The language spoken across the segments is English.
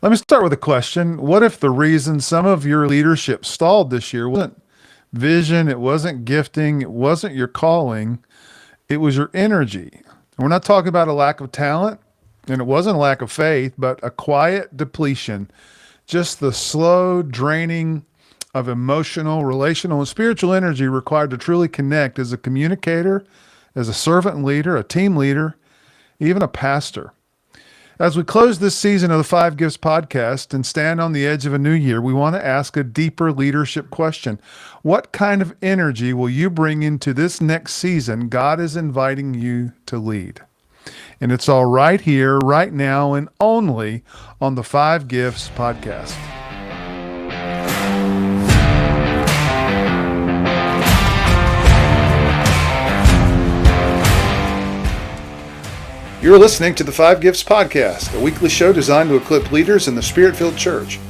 Let me start with a question. What if the reason some of your leadership stalled this year wasn't vision, it wasn't gifting, it wasn't your calling, it was your energy? We're not talking about a lack of talent, and it wasn't a lack of faith, but a quiet depletion, just the slow draining of emotional, relational, and spiritual energy required to truly connect as a communicator, as a servant leader, a team leader, even a pastor. As we close this season of the Five Gifts podcast and stand on the edge of a new year, we want to ask a deeper leadership question. What kind of energy will you bring into this next season God is inviting you to lead? And it's all right here, right now, and only on the Five Gifts podcast. You're listening to the Five Gifts Podcast, a weekly show designed to equip leaders in the Spirit-filled church.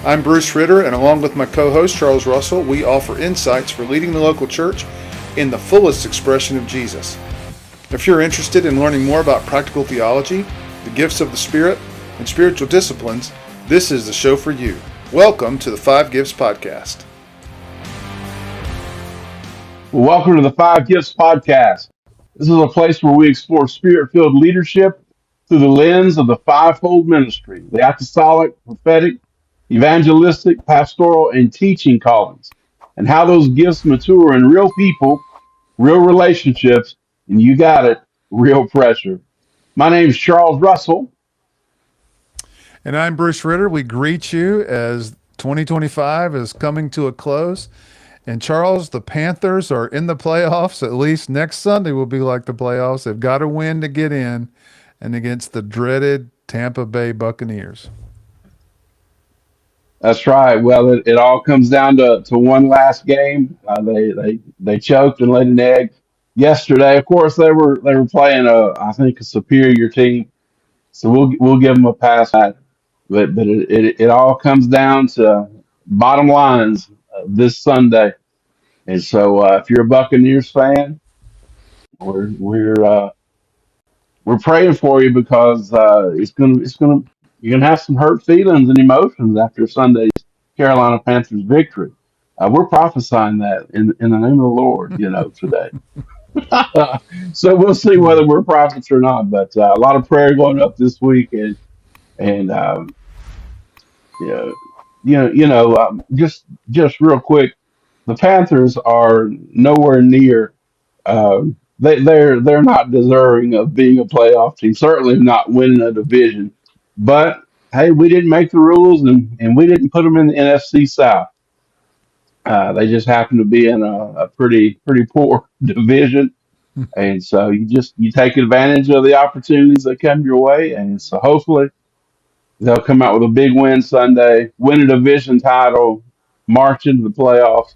I'm Bruce Ritter, and along with my co-host Charles Russell, we offer insights for leading the local church in the fullest expression of Jesus. If you're interested in learning more about practical theology, the gifts of the Spirit, and spiritual disciplines, this is the show for you. Welcome to the Five Gifts Podcast. Welcome to the Five Gifts Podcast. This is a place where we explore spirit-filled leadership through the lens of the fivefold ministry, the apostolic, prophetic, evangelistic, pastoral, and teaching callings, and how those gifts mature in real people, real relationships, and you got it, real pressure. My name is Charles Russell. And I'm Bruce Ritter. We greet you as 2025 is coming to a close. And Charles, the Panthers are in the playoffs. At least next Sunday will be like the playoffs. They've got to win to get in, and against the dreaded Tampa Bay Buccaneers. That's right. Well, it all comes down to one last game. They choked and laid an egg yesterday. Of course, they were playing I think a superior team, so we'll give them a pass. But it all comes down to bottom lines this Sunday. And so, if you're a Buccaneers fan, we're praying for you because it's gonna you're gonna have some hurt feelings and emotions after Sunday's Carolina Panthers victory. We're prophesying that in the name of the Lord, today. So we'll see whether we're prophets or not. But a lot of prayer going up this week, and yeah, just real quick, the Panthers are nowhere near. They're not deserving of being a playoff team. Certainly not winning a division. But hey, we didn't make the rules, and we didn't put them in the NFC South. They just happen to be in a pretty poor division, and so you take advantage of the opportunities that come your way, and so hopefully they'll come out with a big win Sunday, win a division title, march into the playoffs,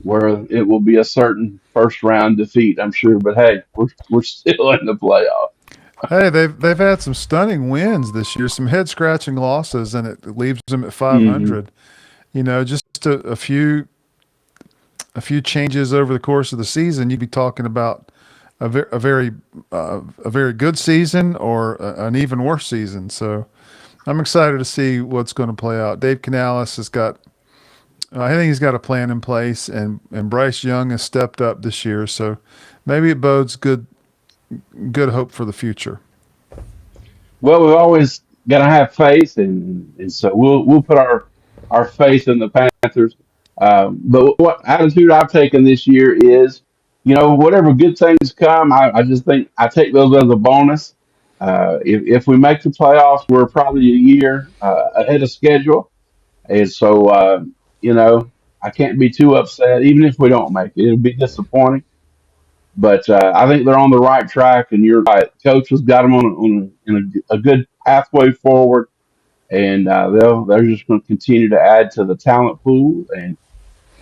where it will be a certain first round defeat, I'm sure. But hey, we're still in the playoff. Hey, they've had some stunning wins this year, some head scratching losses, and it leaves them at Hmm. 500. Just a few changes over the course of the season, you'd be talking about a very good season or an even worse season. So I'm excited to see what's going to play out. Dave Canales has got, I think he's got a plan in place, and Bryce Young has stepped up this year. So maybe it bodes good hope for the future. Well, we've always got to have faith, and so we'll put our faith in the Panthers. But what attitude I've taken this year is, whatever good things come, I just think I take those as a bonus. If we make the playoffs, we're probably a year ahead of schedule, and so I can't be too upset. Even if we don't make it, it'll be disappointing. But I think they're on the right track, and you're right. Coach has got them in a good pathway forward, and they're just going to continue to add to the talent pool. But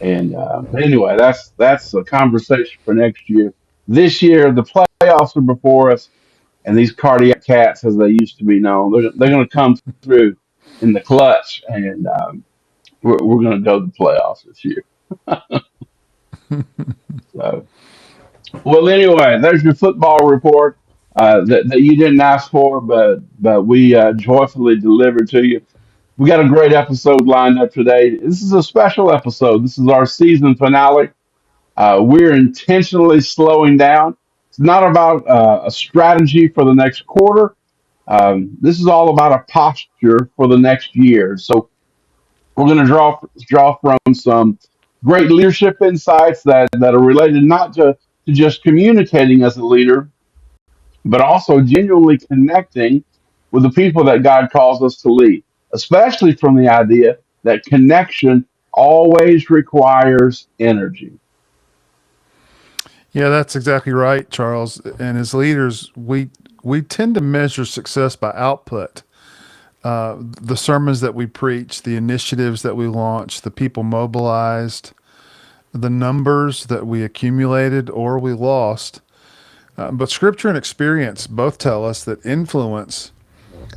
anyway, that's a conversation for next year. This year, the playoffs are before us, and these cardiac cats, as they used to be known, they're going to come through in the clutch, and we're going to go to the playoffs this year. So, well, anyway, there's your football report. that you didn't ask for, but we joyfully delivered to you. We got a great episode lined up today. This is a special episode. This is our season finale. We're intentionally slowing down. It's not about a strategy for the next quarter. This is all about a posture for the next year. So we're going to draw from some great leadership insights that are related not to just communicating as a leader, but also genuinely connecting with the people that God calls us to lead, especially from the idea that connection always requires energy. Yeah, that's exactly right, Charles. And as leaders, we tend to measure success by output. The sermons that we preach, the initiatives that we launched, the people mobilized, the numbers that we accumulated or we lost. But scripture and experience both tell us that influence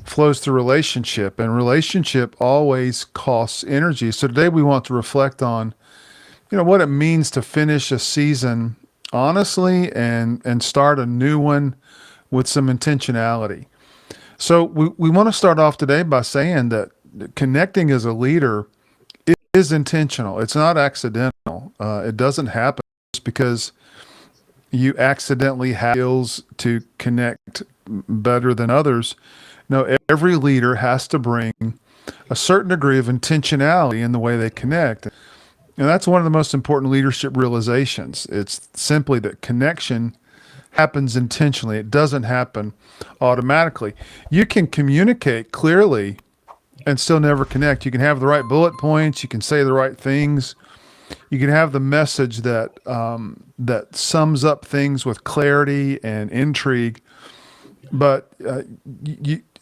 flows through relationship, and relationship always costs energy. So today we want to reflect on, what it means to finish a season honestly and start a new one with some intentionality. So we want to start off today by saying that connecting as a leader is intentional. It's not accidental. It doesn't happen just because you accidentally have skills to connect better than others. No, every leader has to bring a certain degree of intentionality in the way they connect. And that's one of the most important leadership realizations. It's simply that connection happens intentionally. It doesn't happen automatically. You can communicate clearly and still never connect. You can have the right bullet points. You can say the right things. You can have the message that sums up things with clarity and intrigue. But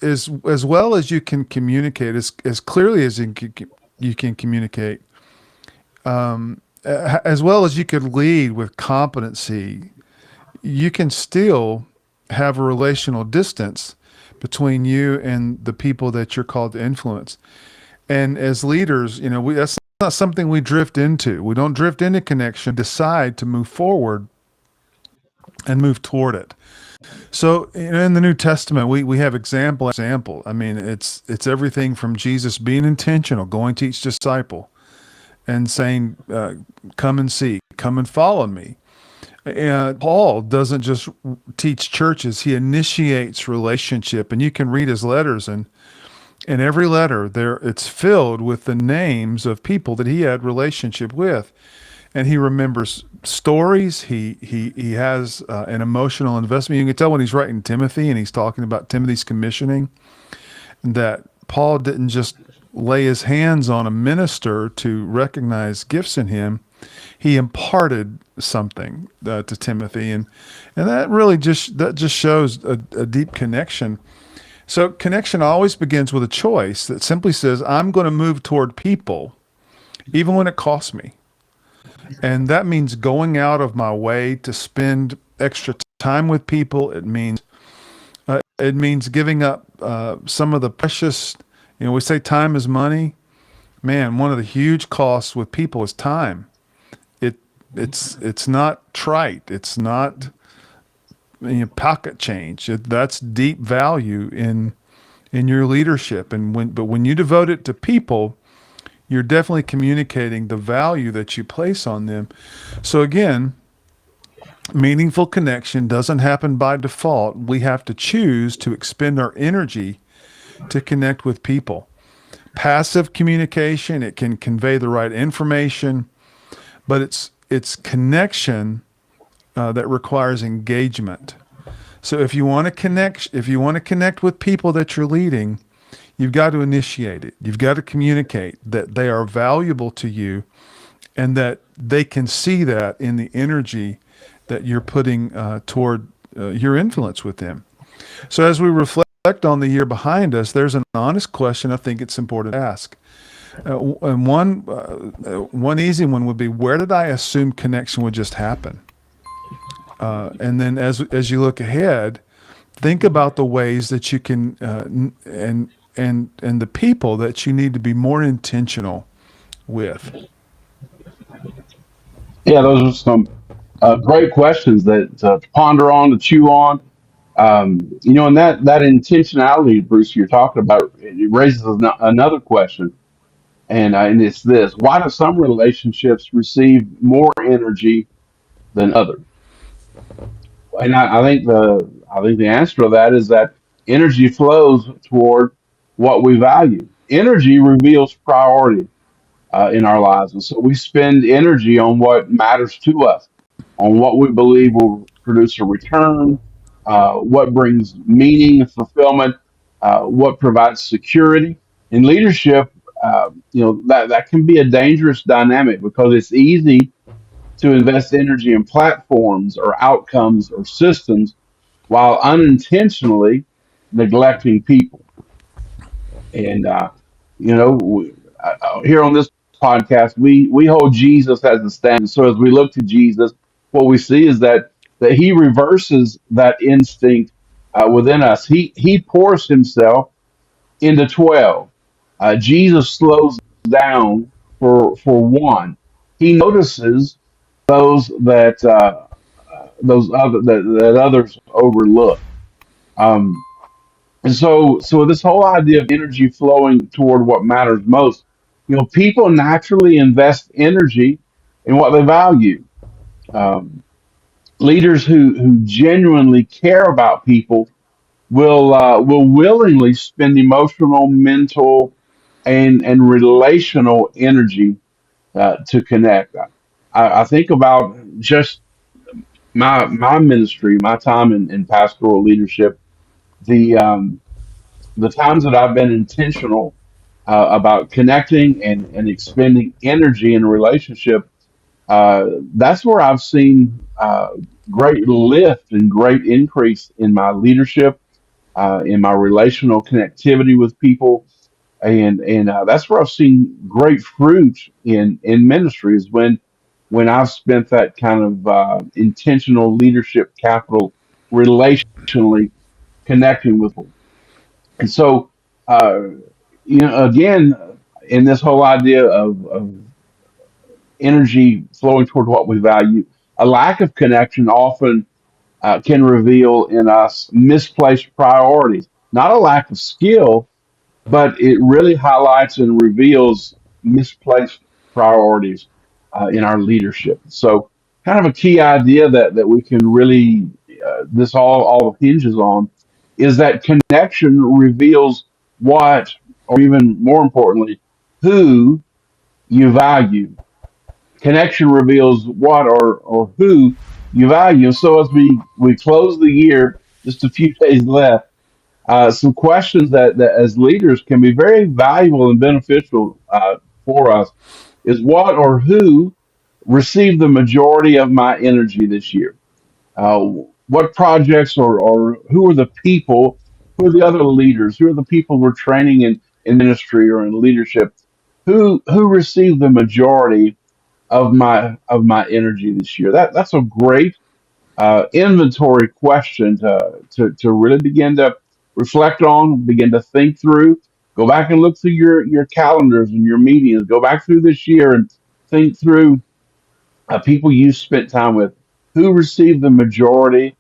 as well as you can communicate, as clearly as you can communicate, as well as you could lead with competency, you can still have a relational distance between you and the people that you're called to influence. And as leaders, that's not something we drift into. We don't drift into connection, decide to move forward and move toward it. So in the New Testament, we have example. I mean, it's everything from Jesus being intentional, going to each disciple and saying, come and see, come and follow me. And Paul doesn't just teach churches, he initiates relationship. And you can read his letters, and in every letter there it's filled with the names of people that he had relationship with. And he remembers stories. He has an emotional investment. You can tell when he's writing Timothy and he's talking about Timothy's commissioning that Paul didn't just lay his hands on a minister to recognize gifts in him. He imparted something to Timothy, and that really just shows a deep connection. So connection always begins with a choice that simply says, I'm going to move toward people, even when it costs me. And that means going out of my way to spend extra time with people. It means giving up some of the precious. We say time is money. Man, one of the huge costs with people is time. It's not trite. It's not pocket change. That's deep value in your leadership. And when you devote it to people, you're definitely communicating the value that you place on them. So again, meaningful connection doesn't happen by default. We have to choose to expend our energy to connect with people. Passive communication, it can convey the right information, but it's connection that requires engagement. So if you want to connect with people that you're leading, you've got to initiate it. You've got to communicate that they are valuable to you and that they can see that in the energy that you're putting toward your influence with them. So as we reflect on the year behind us, there's an honest question I think it's important to ask. And one easy one would be, where did I assume connection would just happen? And then as you look ahead, think about the ways that you can and the people that you need to be more intentional with. Yeah, those are some great questions that to ponder on, to chew on. And that intentionality, Bruce, you're talking about, it raises another question, and it's this: why do some relationships receive more energy than others? And I think the answer to that is that energy flows toward what we value. Energy reveals priority in our lives, and so we spend energy on what matters to us, on what we believe will produce a return, what brings meaning and fulfillment, what provides security. In leadership, that can be a dangerous dynamic because it's easy to invest energy in platforms or outcomes or systems while unintentionally neglecting people. And here on this podcast, we hold Jesus as the standard. So as we look to Jesus, what we see is that He reverses that instinct within us. He pours Himself into 12. Jesus slows down for one. He notices those that others overlook. Um, and so this whole idea of energy flowing toward what matters most, people naturally invest energy in what they value. Um, Leaders who genuinely care about people will willingly spend emotional, mental, and relational energy to connect. I think about just my ministry, my time in pastoral leadership, the the times that I've been intentional about connecting and expending energy in a relationship, that's where I've seen great lift and great increase in my leadership, in my relational connectivity with people, and that's where I've seen great fruit in ministries when I've spent that kind of intentional leadership capital relationally connecting with people. And so, uh, again, in this whole idea of energy flowing toward what we value, a lack of connection often can reveal in us misplaced priorities. Not a lack of skill, but it really highlights and reveals misplaced priorities in our leadership. So, kind of a key idea that we can really this all hinges on is that connection reveals what, or even more importantly, who you value. Connection reveals what or who you value. And so, as we close the year, just a few days left, some questions that as leaders can be very valuable and beneficial for us is what or who received the majority of my energy this year? Uh, what projects or who are the people, who are the other leaders, who are the people we're training in ministry or in leadership, who received the majority of my energy this year? That's a great inventory question to really begin to reflect on, begin to think through. Go back and look through your calendars and your meetings. Go back through this year and think through people you spent time with. Who received the majority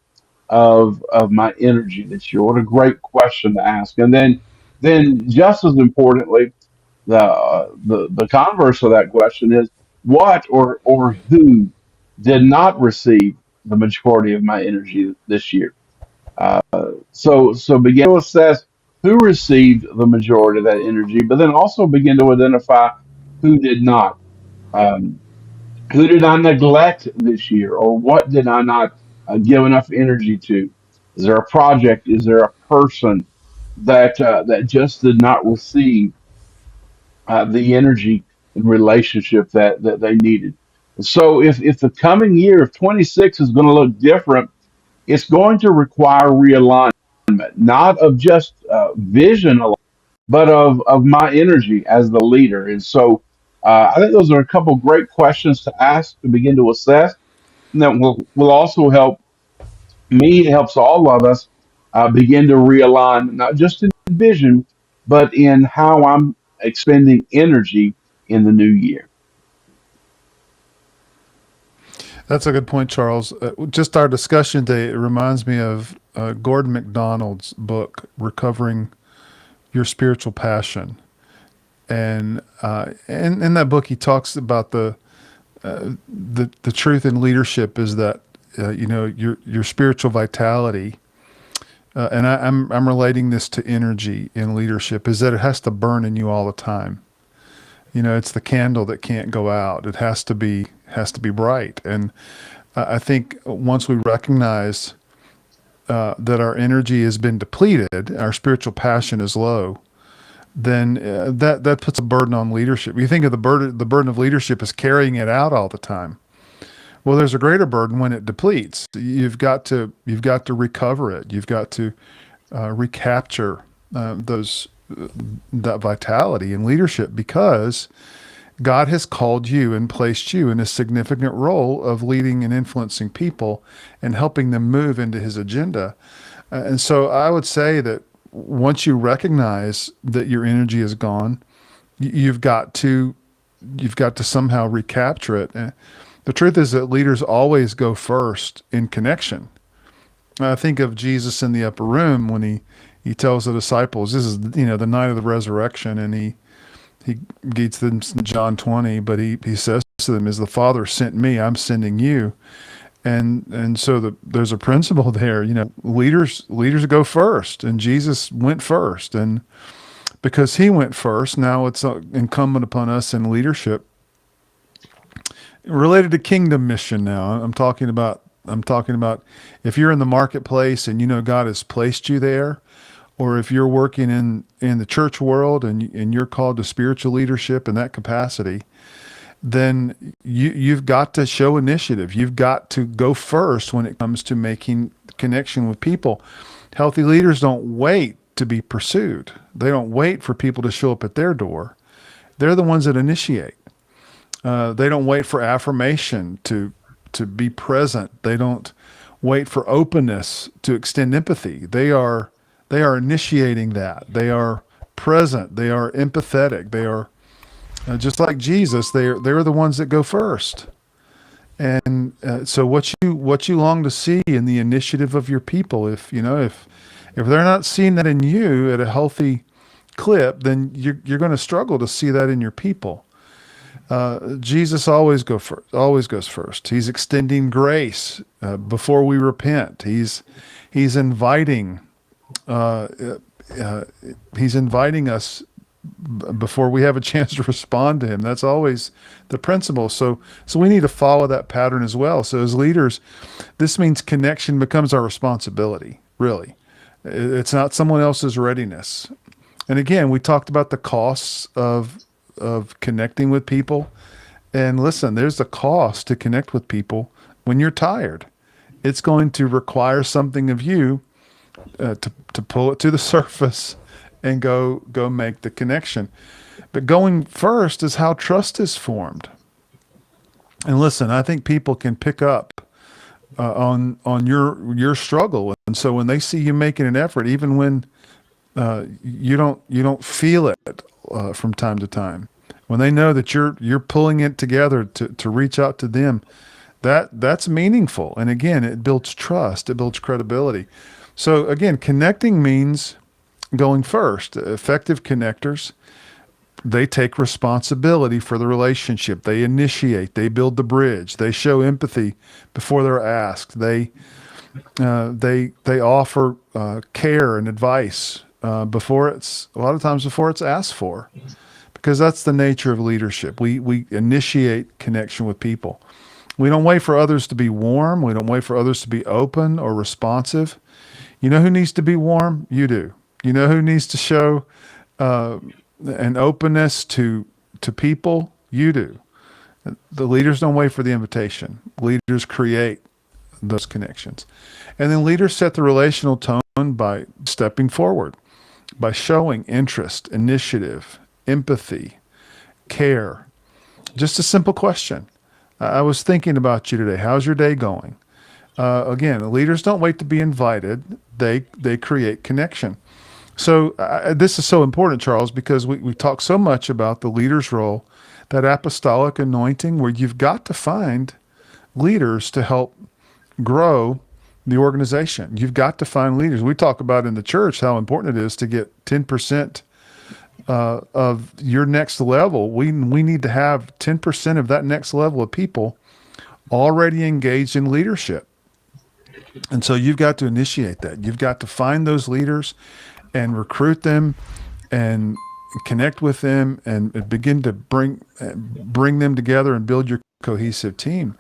of my energy this year? What a great question to ask. And then just as importantly, the converse of that question is what or who did not receive the majority of my energy this year. So begin to assess who received the majority of that energy, but then also begin to identify who did not. Um, who did I neglect this year, or what did I not give enough energy to? Is there a project? Is there a person that just did not receive the energy and relationship that they needed? So if the coming year of 26 is going to look different, it's going to require realignment, not of just vision alone, but of my energy as the leader. And so I think those are a couple great questions to ask to begin to assess. And that will also help me, it helps all of us begin to realign, not just in vision, but in how I'm expending energy in the new year. That's a good point, Charles. Just our discussion today, it reminds me of Gordon MacDonald's book, Recovering Your Spiritual Passion. And in that book, he talks about the truth in leadership is that, your spiritual vitality, and I'm relating this to energy in leadership, is that it has to burn in you all the time. It's the candle that can't go out. It has to be bright. And I think once we recognize that our energy has been depleted, our spiritual passion is low, then that puts a burden on leadership. You think of the burden of leadership as carrying it out all the time. Well, there's a greater burden when it depletes. You've got to recover it. You've got to recapture that vitality in leadership, because God has called you and placed you in a significant role of leading and influencing people and helping them move into His agenda. And so I would say that once you recognize that your energy is gone, you've got to somehow recapture it. The truth is that leaders always go first in connection. I think of Jesus in the upper room when he tells the disciples, this is, the night of the resurrection, and he gets them in John 20, but he says to them, as the Father sent me, I'm sending you. And so there's a principle there, leaders go first, and Jesus went first. And because He went first, now it's incumbent upon us in leadership related to kingdom mission. Now I'm talking about if you're in the marketplace and God has placed you there, or if you're working in the church world and you're called to spiritual leadership in that capacity, then you've got to show initiative. You've got to go first when it comes to making connection with people. Healthy leaders don't wait to be pursued. They don't wait for people to show up at their door. They're the ones that initiate. They don't wait for affirmation to be present. They don't wait for openness to extend empathy. They are initiating that. They are present. They are empathetic. They are just like Jesus. They're the ones that go first. And so what you long to see in the initiative of your people, if they're not seeing that in you at a healthy clip, then you're going to struggle to see that in your people. Jesus always goes first. He's extending grace before we repent. He's inviting us before we have a chance to respond to Him. That's always the principle. So we need to follow that pattern as well. So as leaders, this means connection becomes our responsibility. Really, it's not someone else's readiness. And again, we talked about the costs of connecting with people. And listen, there's a cost to connect with people when you're tired. It's going to require something of you to pull it to the surface and go make the connection. But going first is how trust is formed. And listen, I think people can pick up on your struggle. And so when they see you making an effort, even when you don't feel it from time to time, when they know that you're pulling it together to reach out to them, that's meaningful. And again, it builds trust, it builds credibility. So again, connecting means going first. Effective connectors, they take responsibility for the relationship. They initiate, they build the bridge, they show empathy before they're asked. They offer care and advice a lot of times before it's asked for. Because that's the nature of leadership. We initiate connection with people. We don't wait for others to be warm. We don't wait for others to be open or responsive. You know who needs to be warm? You do. You know who needs to show an openness to people? You do. The leaders don't wait for the invitation. Leaders create those connections. And then leaders set the relational tone by stepping forward, by showing interest, initiative, empathy, care. Just a simple question. I was thinking about you today. How's your day going? Again, leaders don't wait to be invited. They create connection. So this is so important, Charles, because we talk so much about the leader's role, that apostolic anointing where you've got to find leaders to help grow the organization. You've got to find leaders. We talk about in the church how important it is to get 10% of your next level. We need to have 10% of that next level of people already engaged in leadership. And so you've got to initiate that. You've got to find those leaders and recruit them and connect with them and begin to bring them together and build your cohesive team.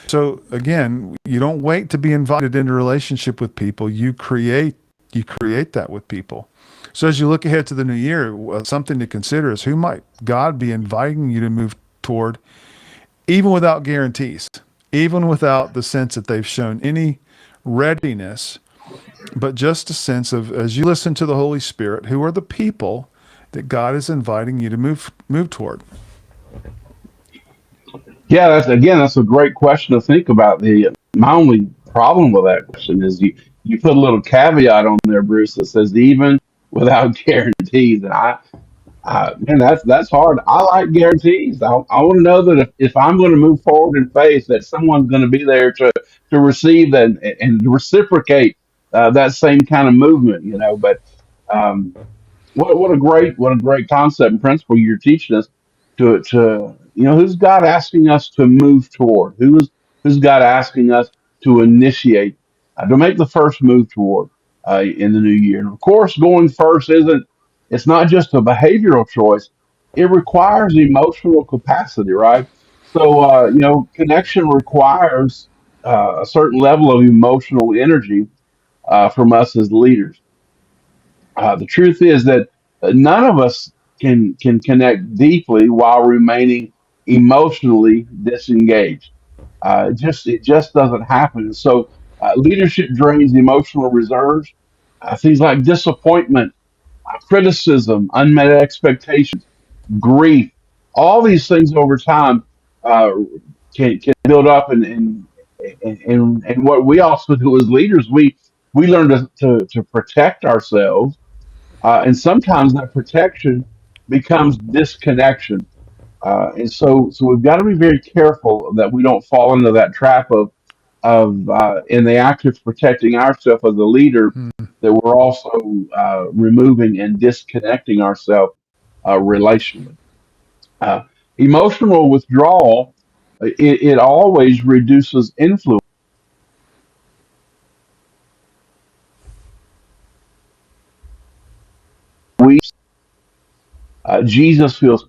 So again, you don't wait to be invited into a relationship with people. You create that with people. So as you look ahead to the new year, something to consider is who might God be inviting you to move toward, even without guarantees, even without the sense that they've shown any readiness, but just a sense of, as you listen to the Holy Spirit, who are the people that God is inviting you to move toward. Yeah, that's a great question to think about. The My only problem with that question is you put a little caveat on there, Bruce, that says even without guarantees, and man, that's hard. I like guarantees. I want to know that if I'm going to move forward in faith, that someone's going to be there to receive that and reciprocate that same kind of movement, But um, what a great concept and principle you're teaching us to who's God asking us to move toward? Who's God asking us to initiate to make the first move toward in the new year? And of course, going first isn't it's not just a behavioral choice. It requires emotional capacity, right? So connection requires a certain level of emotional energy from us as leaders. The truth is that none of us can connect deeply while remaining emotionally disengaged. It just doesn't happen. So leadership drains emotional reserves. Things like disappointment, criticism, unmet expectations, grief, all these things over time uh, can build up and what we also do as leaders, we learn to protect ourselves, and sometimes that protection becomes disconnection. And so we've got to be very careful that we don't fall into that trap of in the act of protecting ourselves as a leader, Hmm. that we're also removing and disconnecting ourselves relationally. Uh, Emotional withdrawal, it always reduces influence. We Jesus feels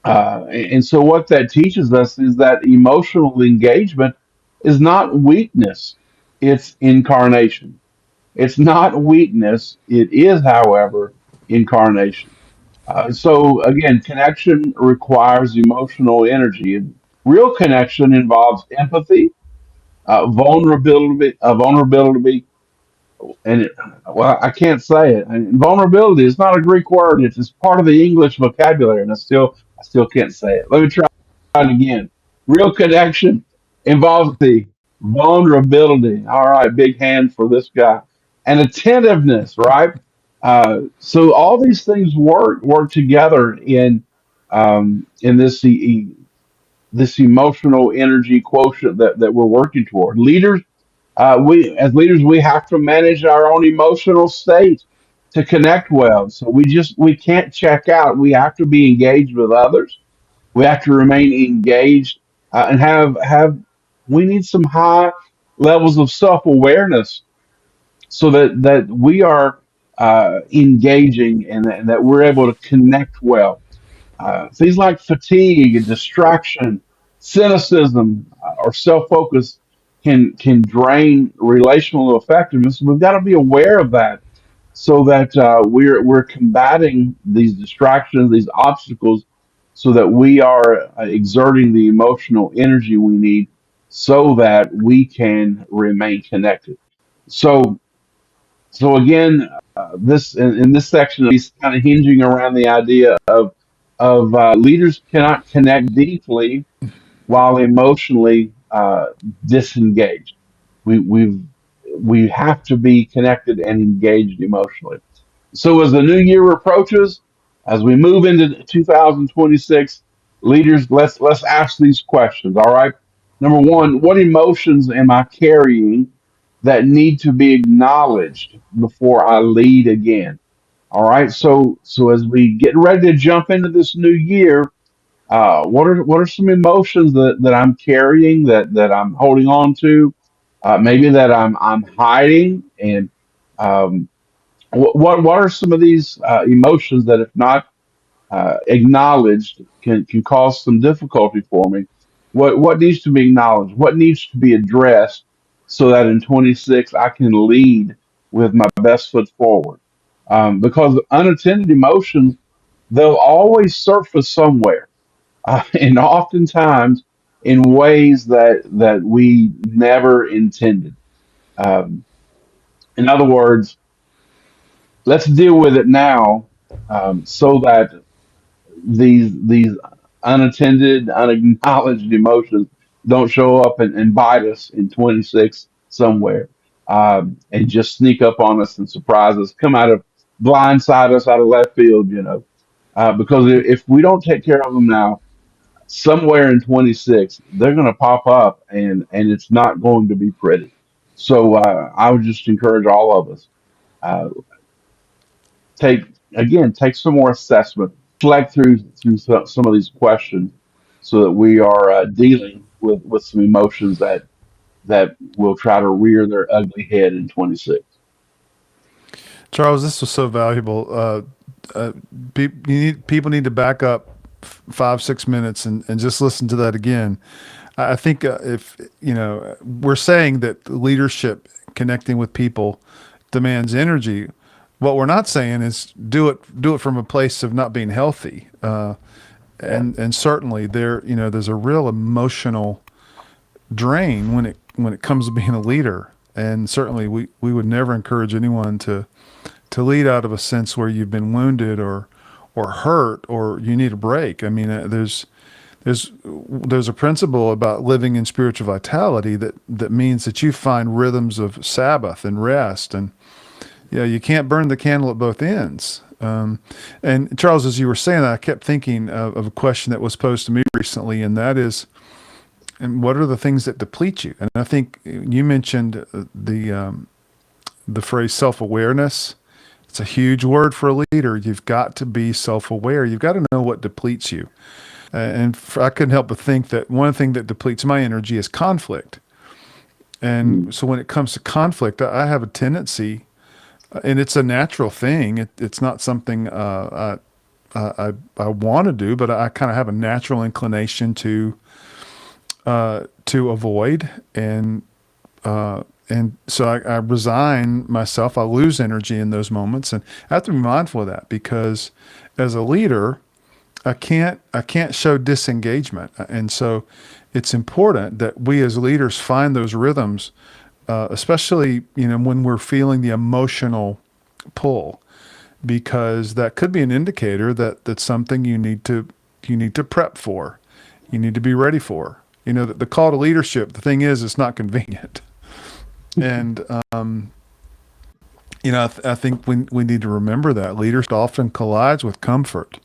and so what that teaches us is that emotional engagement is not weakness, it's incarnation. It's not weakness, it is, however, incarnation. So again, connection requires emotional energy, and real connection involves empathy, vulnerability, and well, I can't say it. And vulnerability is not a Greek word; it's just part of the English vocabulary, and I still can't say it. Let me try it again. Real connection involves the vulnerability. All right, big hand for this guy, and attentiveness. Right. So all these things work together in this emotional energy quotient that we're working toward. We as leaders, we have to manage our own emotional state to connect well. So we can't check out. We have to be engaged with others. We have to remain engaged and have. We need some high levels of self awareness so that we are engaging and that we're able to connect well. Things like fatigue and distraction, cynicism, or self-focus can drain relational effectiveness. We've got to be aware of that so that we're combating these distractions, these obstacles, so that we are exerting the emotional energy we need so that we can remain connected. So so again, this in this section, he's kind of hinging around the idea of leaders cannot connect deeply while emotionally disengaged. We have to be connected and engaged emotionally. So as the new year approaches, as we move into 2026, leaders, let's ask these questions. All right. Number one, what emotions am I carrying that need to be acknowledged before I lead again? All right. So as we get ready to jump into this new year, what are some emotions that I'm carrying that I'm holding on to? Maybe that I'm hiding, and um, what are some of these emotions that, if not acknowledged, can cause some difficulty for me? What needs to be acknowledged? What needs to be addressed so that in 26 I can lead with my best foot forward? Because unattended emotions, they'll always surface somewhere, and oftentimes in ways that we never intended. Um, in other words, let's deal with it now, so that these unattended, unacknowledged emotions don't show up and bite us in 26 somewhere, and just sneak up on us and surprise us, come out of blindside us out of left field, because if we don't take care of them now, somewhere in 26 they're going to pop up, and it's not going to be pretty. So I would just encourage all of us, uh, take take some more assessment, reflect through some of these questions, so that we are dealing with some emotions that will try to rear their ugly head in 26. Charles, this was so valuable. Uh, people need to back up 5, 6 minutes and just listen to that again. I think if we're saying that connecting with people demands energy. What we're not saying is do it from a place of not being healthy. Yeah. And certainly there's a real emotional drain when it comes to being a leader. And certainly we would never encourage anyone to lead out of a sense where you've been wounded or hurt or you need a break. I mean, there's a principle about living in spiritual vitality that means that you find rhythms of Sabbath and rest, and you can't burn the candle at both ends. And Charles, as you were saying that, I kept thinking of a question that was posed to me recently, and that is, and what are the things that deplete you? And I think you mentioned the phrase self-awareness. It's a huge word for a leader. You've got to be self-aware. You've got to know what depletes you. I couldn't help but think that one thing that depletes my energy is conflict. Mm. And so when it comes to conflict, I have a tendency, and it's a natural thing. It's not something I want to do, but I kind of have a natural inclination to avoid, and so I resign myself. I lose energy in those moments, and I have to be mindful of that because as a leader, I can't show disengagement, and so it's important that we as leaders find those rhythms, especially when we're feeling the emotional pull, because that could be an indicator that that's something you need to prep for, you need to be ready for. The call to leadership. The thing is, it's not convenient, and I think we need to remember that leadership often collides with comfort.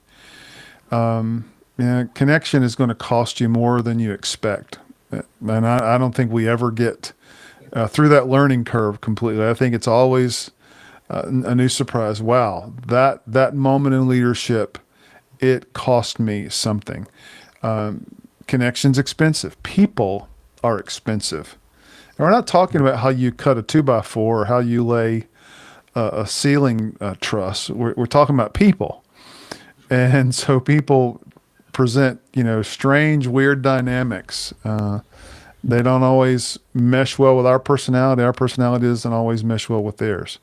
Connection is going to cost you more than you expect. And I don't think we ever get through that learning curve completely. I think it's always a new surprise. Wow, that moment in leadership, it cost me something. Connection's expensive. People are expensive. And we're not talking about how you cut a 2x4 or how you lay a ceiling truss. We're talking about people. And so people present, strange, weird dynamics. They don't always mesh well with our personality. Our personality doesn't always mesh well with theirs.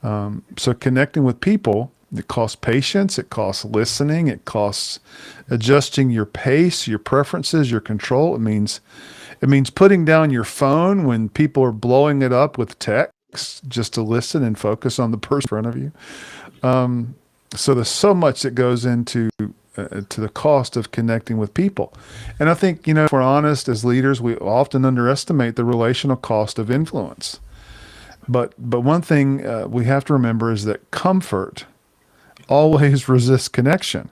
So connecting with people, it costs patience, it costs listening, it costs adjusting your pace, your preferences, your control. It means putting down your phone when people are blowing it up with text just to listen and focus on the person in front of you. So there's so much that goes into to the cost of connecting with people. And I think, if we're honest as leaders, we often underestimate the relational cost of influence. But one thing we have to remember is that comfort always resists connection.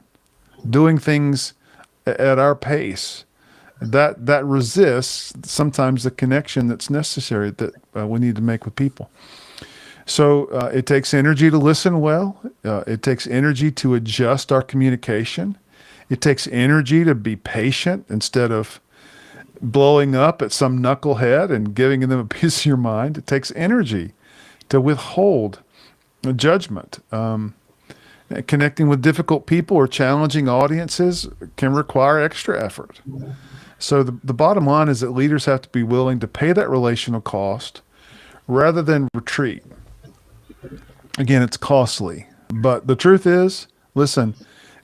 Doing things at our pace that resists sometimes the connection that's necessary that we need to make with people. So it takes energy to listen well. It takes energy to adjust our communication. It takes energy to be patient instead of blowing up at some knucklehead and giving them a piece of your mind. It takes energy to withhold a judgment. Connecting with difficult people or challenging audiences can require extra effort. So the bottom line is that leaders have to be willing to pay that relational cost rather than retreat. Again, it's costly. But the truth is, listen,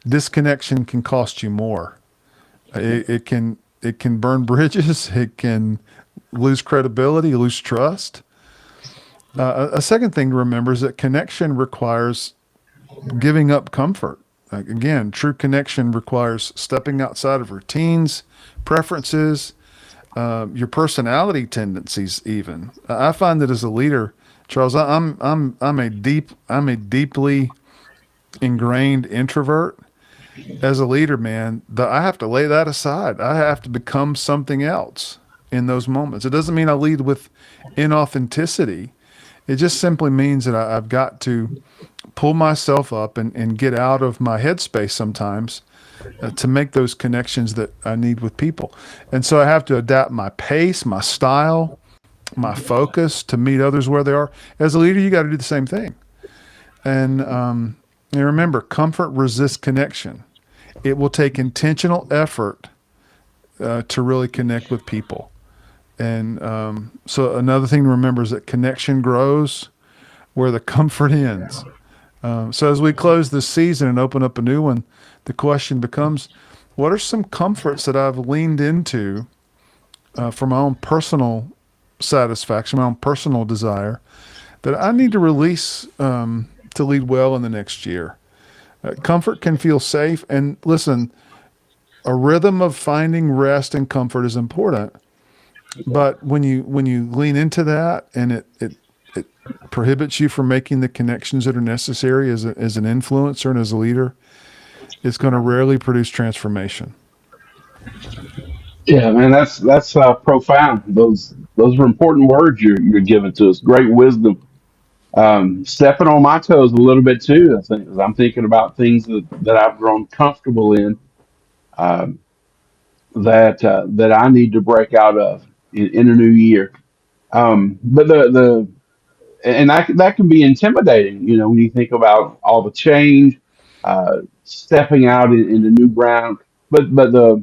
disconnection can cost you more. It can burn bridges. It can lose credibility, lose trust. A second thing to remember is that connection requires giving up comfort. Like, again, true connection requires stepping outside of routines, preferences, your personality tendencies. Even I find that as a leader, Charles, I'm a deeply ingrained introvert. As a leader, man, I have to lay that aside. I have to become something else in those moments. It doesn't mean I lead with inauthenticity. It just simply means that I've got to pull myself up and get out of my headspace sometimes to make those connections that I need with people. And so I have to adapt my pace, my style, my focus to meet others where they are. As a leader, you got to do the same thing. And remember, comfort resists connection. It will take intentional effort to really connect with people. And so another thing to remember is that connection grows where the comfort ends. So as we close this season and open up a new one, the question becomes, what are some comforts that I've leaned into for my own personal satisfaction, my own personal desire, that I need to release to lead well in the next year? Comfort can feel safe. And listen, a rhythm of finding rest and comfort is important. But when you lean into that and it prohibits you from making the connections that are necessary as an influencer and as a leader, it's going to rarely produce transformation. Yeah, man, that's profound. Those are important words you're giving to us. Great wisdom. Stepping on my toes a little bit too. I think as I'm thinking about things that I've grown comfortable in, um, that I need to break out of in a new year. But the and that can be intimidating. You know, when you think about all the change, stepping out into new ground. But the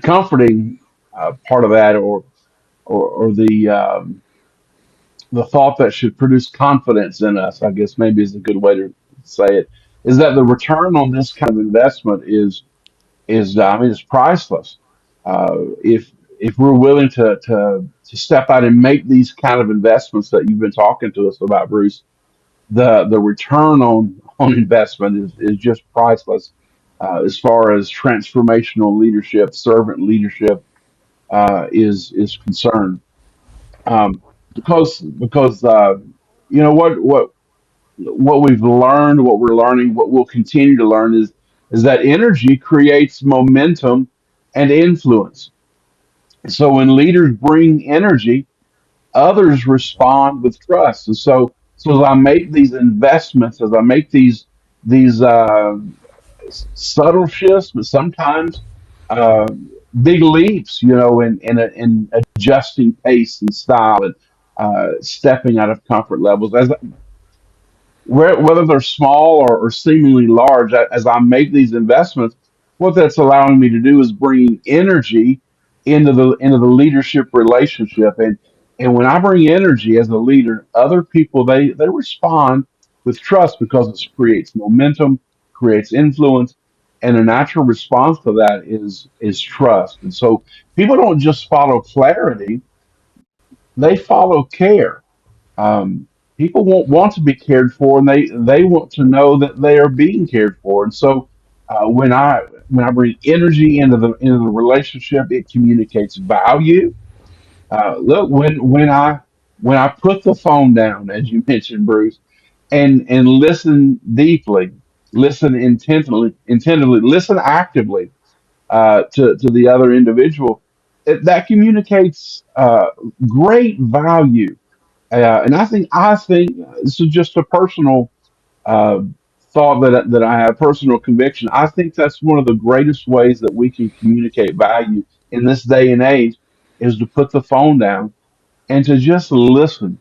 comforting part of that, or the thought that should produce confidence in us, I guess maybe is a good way to say it, is that the return on this kind of investment is I mean, it's priceless. If we're willing to step out and make these kind of investments that you've been talking to us about, Bruce, the return on investment is just priceless as far as transformational leadership, servant leadership is concerned. Because you know what we've learned, what we're learning, what we'll continue to learn is that energy creates momentum and influence. So when leaders bring energy, others respond with trust. And so as I make these investments, as I make these subtle shifts, but sometimes uh, big leaps, you know, in adjusting pace and style and stepping out of comfort levels. Whether they're small or seemingly large, as I make these investments, what that's allowing me to do is bring energy into the leadership relationship. And when I bring energy as a leader, other people they respond with trust because it creates momentum, creates influence, and a natural response to that is trust. And so people don't just follow clarity; they follow care. People want to be cared for, and they want to know that they are being cared for. And so when I bring energy into the relationship, it communicates value. Look, when I put the phone down, as you mentioned, Bruce, and listen deeply, listen intentionally, listen actively to the other individual. that communicates great value. And I think this is just a personal uh, thought that I have, personal conviction. I think that's one of the greatest ways that we can communicate value in this day and age is to put the phone down and to just listen.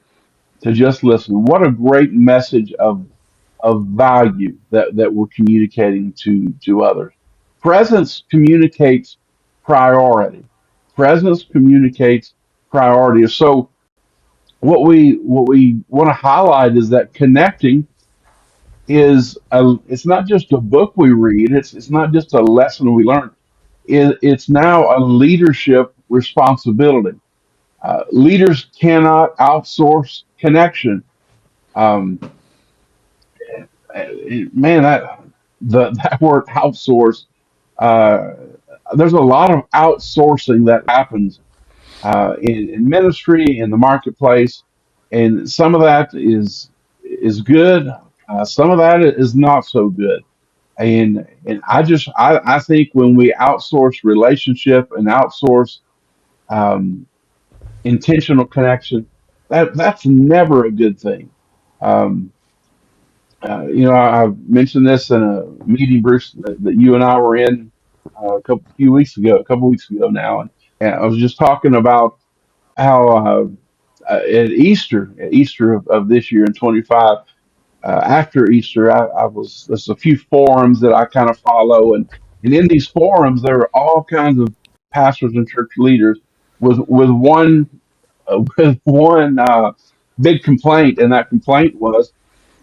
To just listen. What a great message of value that we're communicating to others. Presence communicates priority. Presence communicates priority. So what we want to highlight is that connecting it's not just a book we read, it's not just a lesson we learn. It's now a leadership responsibility. Leaders cannot outsource connection. Um, Man, that word outsource, uh, there's a lot of outsourcing that happens in ministry, in the marketplace, and some of that is good. Some of that is not so good. And I think when we outsource relationship and outsource um, intentional connection, that's never a good thing. Um, I mentioned this in a meeting, Bruce, that you and I were in a couple weeks ago now, and I was just talking about how at Easter of this year in 25, after Easter, there's a few forums that I kind of follow, and in these forums there are all kinds of pastors and church leaders with one with one big complaint, and that complaint was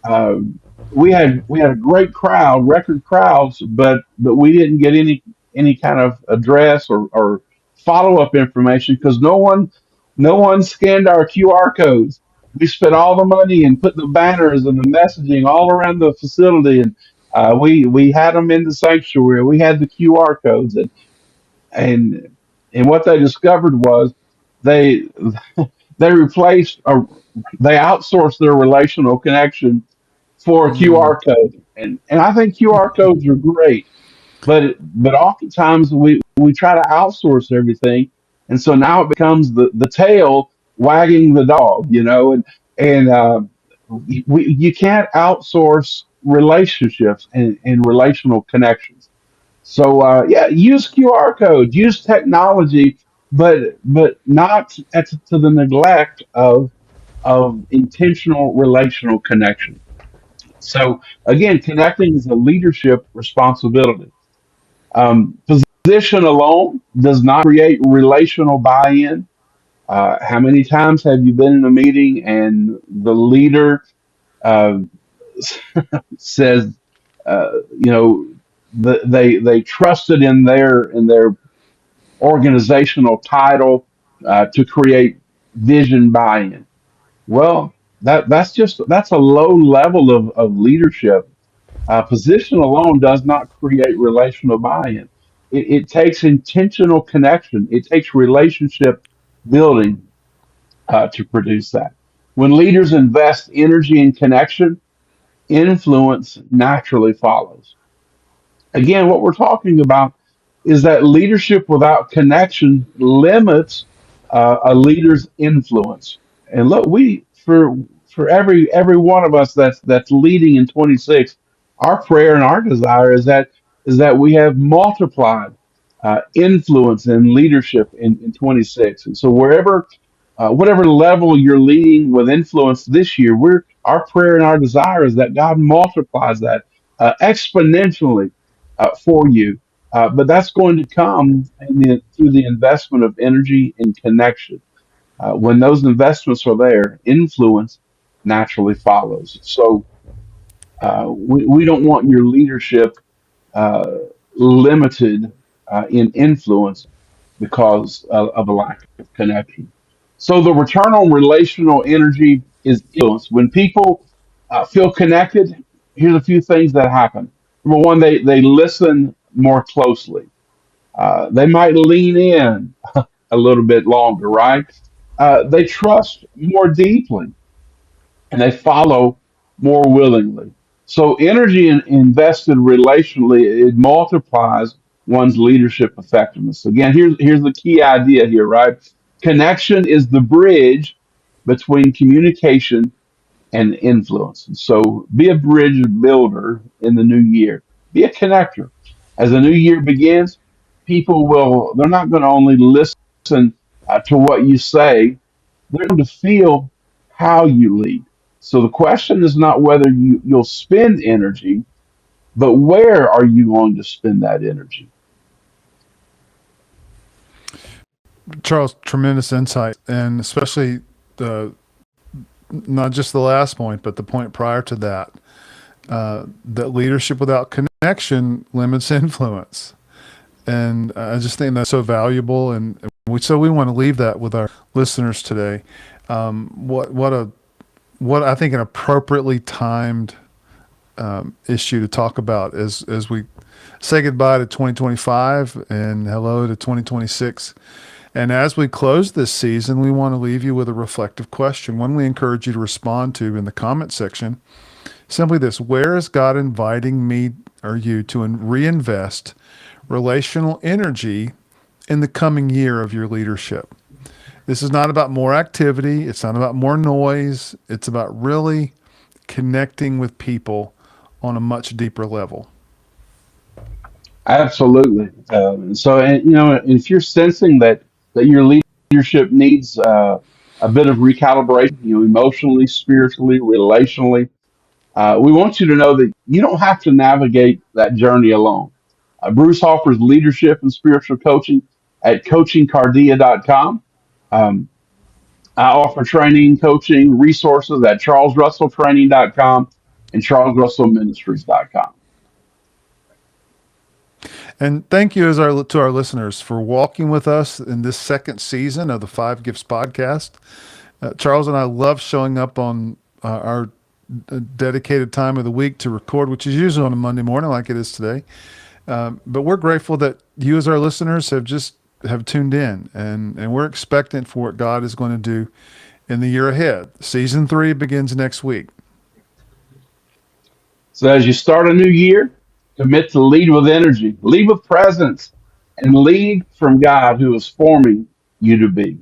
um, we had a great crowd, record crowds, but we didn't get any kind of address or follow up information because no one scanned our QR codes. We spent all the money and put the banners and the messaging all around the facility, and we had them in the sanctuary. We had the QR codes, and and what they discovered was they they replaced or they outsourced their relational connection for a Mm, QR code. And I think QR codes are great, but oftentimes we try to outsource everything, and so now it becomes the tail wagging the dog, and you can't outsource relationships and relational connections. So yeah, use QR code, use technology, but not to the neglect of intentional relational connection. So again, connecting is a leadership responsibility. Position alone does not create relational buy-in. How many times have you been in a meeting and the leader uh, says, you know, they trusted in their organizational title to create vision buy-in? Well, that's a low level of leadership. Position alone does not create relational buy-in. It takes intentional connection. It takes relationship building to produce that. When leaders invest energy in connection, influence naturally follows. Again, what we're talking about is that leadership without connection limits a leader's influence. And look, we for every one of us that's leading in 26, our prayer and our desire is that we have multiplied influence and leadership in 26. And so whatever level you're leading with influence this year, our prayer and our desire is that God multiplies that exponentially for you. But that's going to come through the investment of energy and connection. When those investments are there, influence naturally follows. So we don't want your leadership uh, limited in influence because of a lack of connection. So the return on relational energy is influence. When people feel connected, here's a few things that happen. Number one, they listen more closely. They might lean in a little bit longer, right? They trust more deeply and they follow more willingly. So energy invested relationally, it multiplies one's leadership effectiveness. Again, here's the key idea here, right? Connection is the bridge between communication and influence. So be a bridge builder in the new year. Be a connector. As the new year begins, they're not going to only listen to what you say, they're going to feel how you lead. So the question is not whether you'll spend energy, but where are you going to spend that energy? Charles, tremendous insight, and especially the not just the last point, but the point prior to that. That leadership without connection limits influence, and I just think that's so valuable. And we want to leave that with our listeners today. What I think an appropriately timed issue to talk about as we say goodbye to 2025 and hello to 2026. And as we close this season, we want to leave you with a reflective question, one we encourage you to respond to in the comment section. Simply this: where is God inviting me or you to reinvest relational energy in the coming year of your leadership? This is not about more activity. It's not about more noise. It's about really connecting with people on a much deeper level. Absolutely. If you're sensing that your leadership needs a bit of recalibration, emotionally, spiritually, relationally, we want you to know that you don't have to navigate that journey alone. Bruce offers leadership and spiritual coaching at coachingcardia.com. Um, I offer training, coaching, resources at charlesrusselltraining.com and charlesrussellministries.com. And thank you to our listeners for walking with us in this second season of the Five Gifts podcast. Charles and I love showing up on our dedicated time of the week to record, which is usually on a Monday morning like it is today. But we're grateful that you as our listeners have tuned in, and we're expectant for what God is going to do in the year ahead. Season 3 begins next week. So as you start a new year, commit to lead with energy, lead with presence, and lead from God who is forming you to be.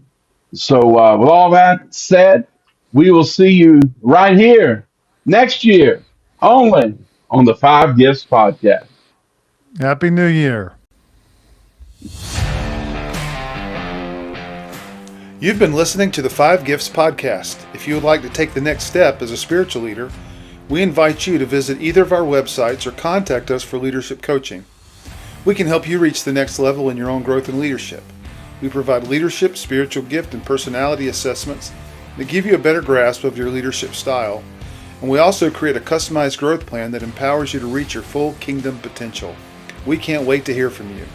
So with all that said, we will see you right here next year, only on the Five Gifts Podcast. Happy New Year. You've been listening to the Five Gifts podcast. If you would like to take the next step as a spiritual leader, we invite you to visit either of our websites or contact us for leadership coaching. We can help you reach the next level in your own growth and leadership. We provide leadership, spiritual gift, and personality assessments that give you a better grasp of your leadership style. And we also create a customized growth plan that empowers you to reach your full kingdom potential. We can't wait to hear from you.